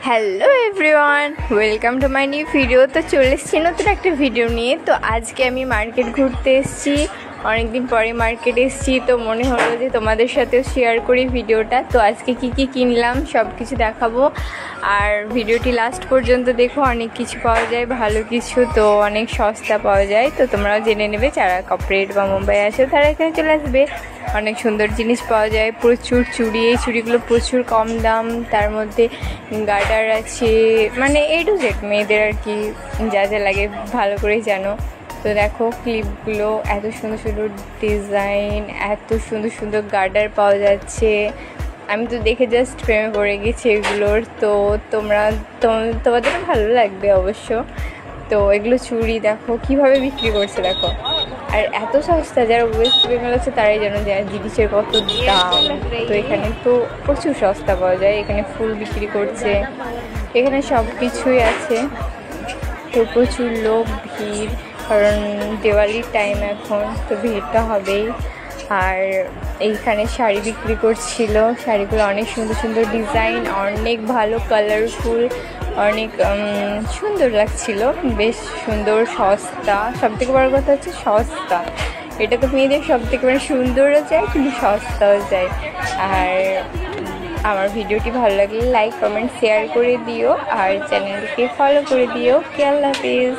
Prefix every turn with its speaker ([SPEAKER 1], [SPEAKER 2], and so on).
[SPEAKER 1] Hello everyone, welcome to my new video. তো চলে এসেছি নতুন একটা ভিডিও নিয়ে। তো আজকে আমি মার্কেট ঘুরতে এসেছি, অনেকদিন পরে মার্কেট এসেছি। তো মনে হলো যে তোমাদের সাথেও শেয়ার করি ভিডিওটা। তো আজকে কি কি কিনলাম সব কিছু দেখাবো, আর ভিডিওটি লাস্ট পর্যন্ত দেখো। অনেক কিছু পাওয়া যায়, ভালো কিছু, তো অনেক সস্তা পাওয়া যায়। তো তোমরাও জেনে নেবে, যারা কর্পোরেট বা মুম্বাই আসো তারা এখানে চলে আসবে। অনেক সুন্দর জিনিস পাওয়া যায়, প্রচুর চুড়ি। এই চুড়িগুলো প্রচুর কম দাম, তার মধ্যে গার্ডার আছে, মানে এ টু জেড মেয়েদের আর কি যা যা লাগে ভালো করেই জানো। তো দেখো ক্লিপগুলো, এত সুন্দর সুন্দর ডিজাইন, এত সুন্দর সুন্দর গার্ডার পাওয়া যাচ্ছে। আমি তো দেখে জাস্ট প্রেমে পড়ে গেছি এগুলোর। তো তোমাদেরও ভালো লাগবে অবশ্য। তো এগুলো চুড়ি দেখো কীভাবে বিক্রি করছে, দেখো। আর এত সস্তা, যারা ওয়েস্ট বেঙ্গল আছে তারাই জানো যে জিনিসের কত দাম। তো এখানে তো প্রচুর সস্তা পাওয়া যায়। এখানে ফুল বিক্রি করছে, এখানে সব কিছুই আছে। তো প্রচুর লোক, ভিড়, কারণ দিওয়ালির টাইম এখন, তো ভিড়টা হবেই। আর এইখানে শাড়ি বিক্রি করছিল, শাড়িগুলো অনেক সুন্দর সুন্দর ডিজাইন, অনেক ভালো কালারফুল, অনেক সুন্দর লাগছিল, বেশ সুন্দর, সস্তা। সবথেকে বড় কথা হচ্ছে সস্তা। এটা তো মেয়েদের সবথেকে মানে সুন্দরও যায় কিন্তু সস্তাও যায়। আর আমার ভিডিওটি ভালো লাগলে লাইক, কমেন্ট, শেয়ার করে দিও, আর চ্যানেলটিকে ফলো করে দিও। আল্লাহ হাফেজ।